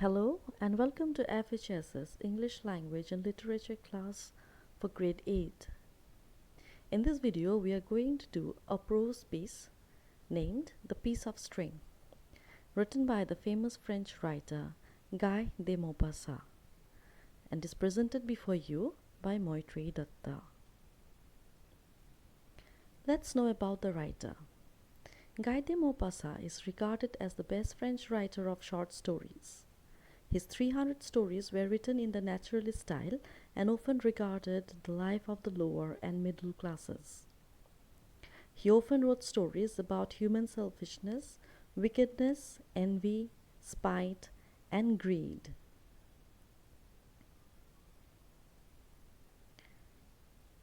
Hello and welcome to FHS's English Language and Literature class for grade 8. In this video, we are going to do a prose piece named The Piece of String, written by the famous French writer Guy de Maupassant, and is presented before you by Moitreyi Datta. Let's know about the writer. Guy de Maupassant is regarded as the best French writer of short stories. His 300 stories were written in the naturalist style and often regarded the life of the lower and middle classes. He often wrote stories about human selfishness, wickedness, envy, spite, and greed.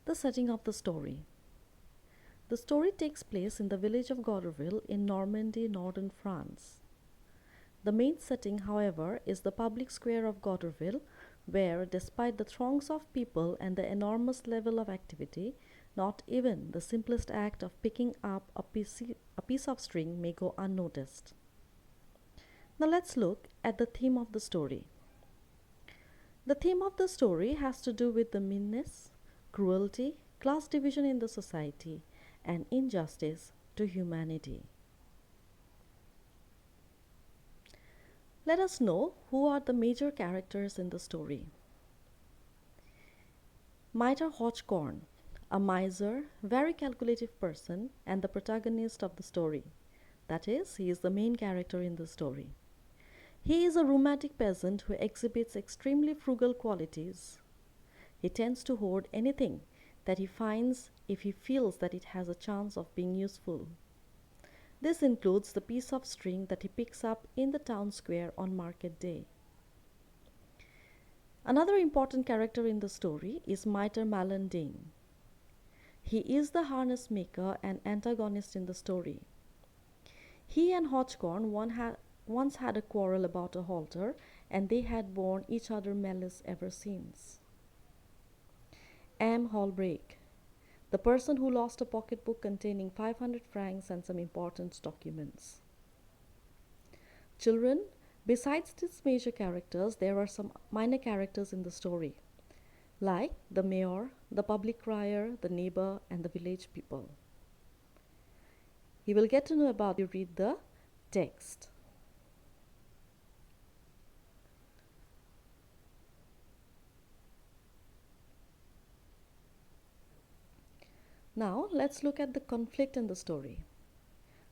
The setting of the story. The story takes place in the village of Goderville in Normandy, northern France. The main setting, however, is the public square of Goderville, where, despite the throngs of people and the enormous level of activity, not even the simplest act of picking up a piece of string may go unnoticed. Now let's look at the theme of the story. The theme of the story has to do with the meanness, cruelty, class division in the society, and injustice to humanity. Let us know who are the major characters in the story. Mitre Hodgkorn, a miser, very calculative person, and the protagonist of the story. That is, he is the main character in the story. He is a rheumatic peasant who exhibits extremely frugal qualities. He tends to hoard anything that he finds if he feels that it has a chance of being useful. This includes the piece of string that he picks up in the town square on market day. Another important character in the story is Mitre Malandin. He is the harness maker and antagonist in the story. He and Hodgkorn once had a quarrel about a halter, and they had borne each other malice ever since. M. Holbreak, the person who lost a pocketbook containing 500 francs and some important documents. Children, besides these major characters, there are some minor characters in the story, like the mayor, the public crier, the neighbor, and the village people. You will get to know about you read the text. Now let's look at the conflict in the story.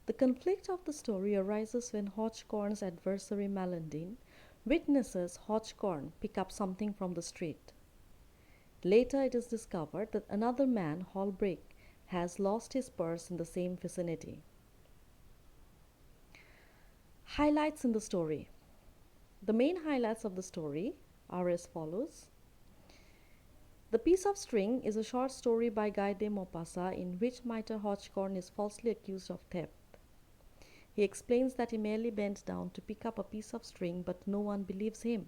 The conflict of the story arises when Hodgkorn's adversary Malandin witnesses Hodgkorn pick up something from the street. Later it is discovered that another man, Holbreak, has lost his purse in the same vicinity. Highlights in the story. The main highlights of the story are as follows. The Piece of String is a short story by Guy de Maupassant in which Mitre Hodgkorn is falsely accused of theft. He explains that he merely bent down to pick up a piece of string, but no one believes him.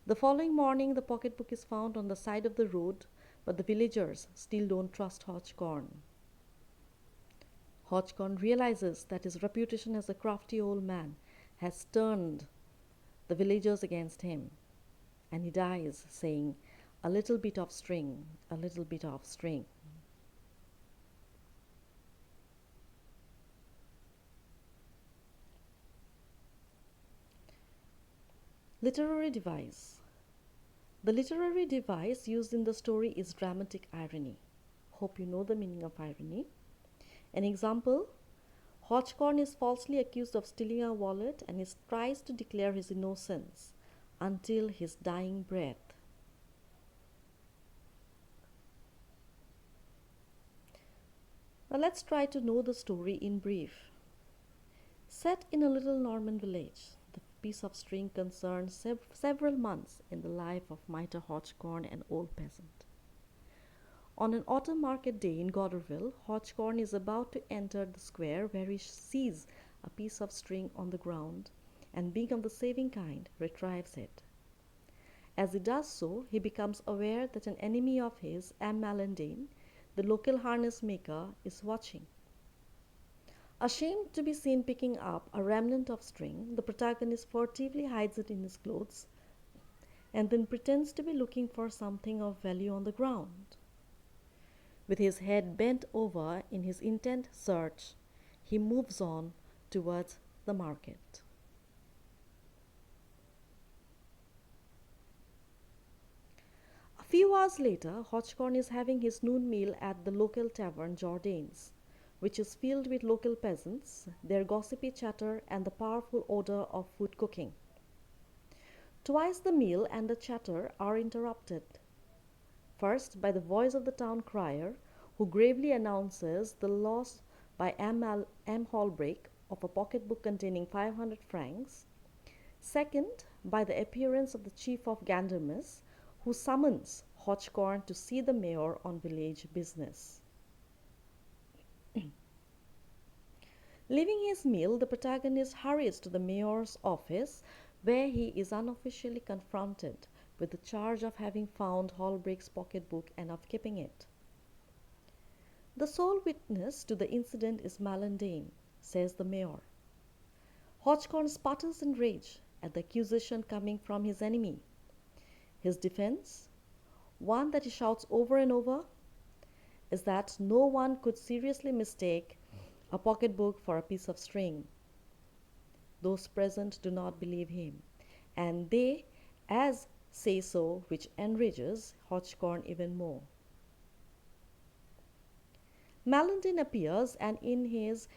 The following morning, the pocketbook is found on the side of the road, but the villagers still don't trust Hodgkorn. Hodgkorn realizes that his reputation as a crafty old man has turned the villagers against him, and he dies saying, "A little bit of string, a little bit of string." Literary device. The literary device used in the story is dramatic irony. Hope you know the meaning of irony. An example, Hodgkorn is falsely accused of stealing a wallet and he tries to declare his innocence until his dying breath. Now let's try to know the story in brief. Set in a little Norman village, the piece of string concerns several months in the life of Mitre Hodgkorn, an old peasant. On an autumn market day in Goderville, Hodgkorn is about to enter the square where he sees a piece of string on the ground and, being of the saving kind, retrieves it. As he does so, he becomes aware that an enemy of his, M. Malandin, the local harness maker, is watching. Ashamed to be seen picking up a remnant of string, the protagonist furtively hides it in his clothes and then pretends to be looking for something of value on the ground. With his head bent over in his intent search, he moves on towards the market. A few hours later, Hodgkin is having his noon meal at the local tavern Jordanes, which is filled with local peasants, their gossipy chatter, and the powerful odor of food cooking. Twice the meal and the chatter are interrupted. First, by the voice of the town crier, who gravely announces the loss by M. Holbrook of a pocketbook containing 500 francs. Second, by the appearance of the chief of gendarmes, who summons Hodgkin to see the mayor on village business. Leaving his meal, the protagonist hurries to the mayor's office, where he is unofficially confronted with the charge of having found Holbrook's pocketbook and of keeping it. The sole witness to the incident is Malandine, says the mayor. Hodgkin sputters in rage at the accusation coming from his enemy. His defense, one that he shouts over and over, is that no one could seriously mistake a pocketbook for a piece of string. Those present do not believe him, and they as say so, which enrages Hodgkin even more. Malandine appears, and in his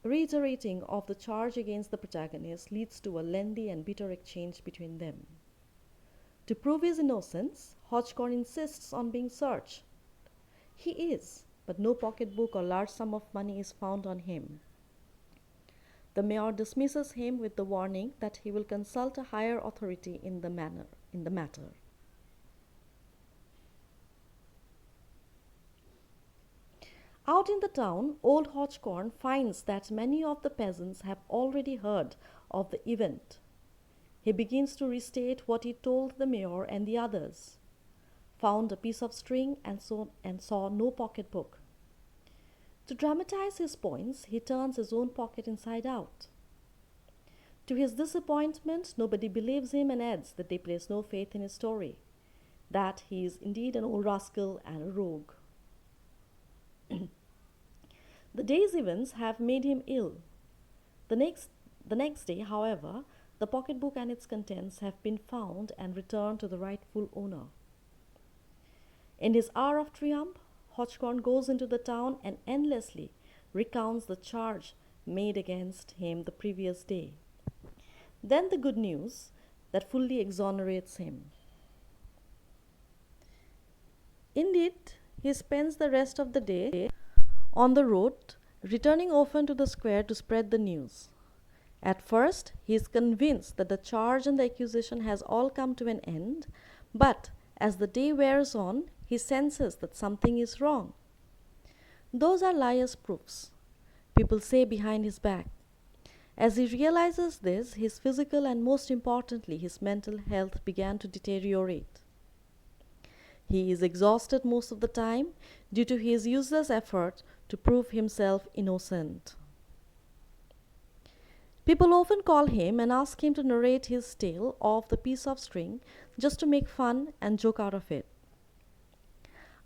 reiterating of the charge against the protagonist leads to a lengthy and bitter exchange between them. To prove his innocence, Hodgkin insists on being searched. He is, but no pocketbook or large sum of money is found on him. The mayor dismisses him with the warning that he will consult a higher authority in the matter. Out in the town, old Hodgkin finds that many of the peasants have already heard of the event. He begins to restate what he told the mayor and the others. Found a piece of string and saw no pocketbook. To dramatize his points, he turns his own pocket inside out. To his disappointment, nobody believes him and adds that they place no faith in his story, that he is indeed an old rascal and a rogue. The day's events have made him ill. The next day, however, the pocketbook and its contents have been found and returned to the rightful owner. In his hour of triumph, Hodgkin goes into the town and endlessly recounts the charge made against him the previous day. Then the good news that fully exonerates him. Indeed, he spends the rest of the day on the road, returning often to the square to spread the news. At first, he is convinced that the charge and the accusation has all come to an end, but as the day wears on, he senses that something is wrong. Those are liar's proofs, people say behind his back. As he realizes this, his physical and most importantly his mental health began to deteriorate. He is exhausted most of the time due to his useless effort to prove himself innocent. People often call him and ask him to narrate his tale of the piece of string just to make fun and joke out of it.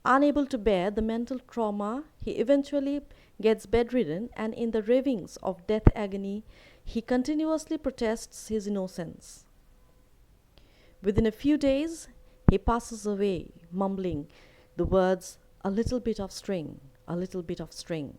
Unable to bear the mental trauma, he eventually gets bedridden, and in the ravings of death agony, he continuously protests his innocence. Within a few days, he passes away, mumbling the words, "A little bit of string, a little bit of string."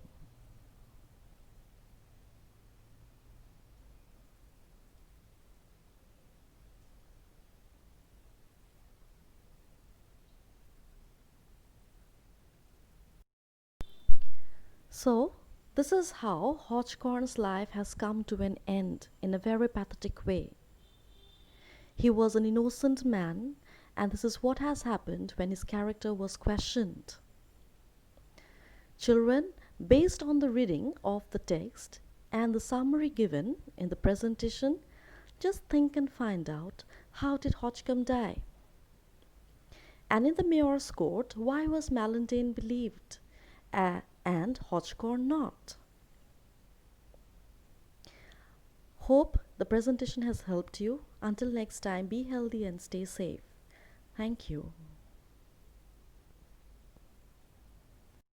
So, this is how Hodgkin's life has come to an end in a very pathetic way. He was an innocent man, and this is what has happened when his character was questioned. Children, based on the reading of the text and the summary given in the presentation, just think and find out, how did Hodgkin die? And in the mayor's court, why was Malandine believed and Hodgkin not? Hope the presentation has helped you. Until next time, be healthy and stay safe. Thank you.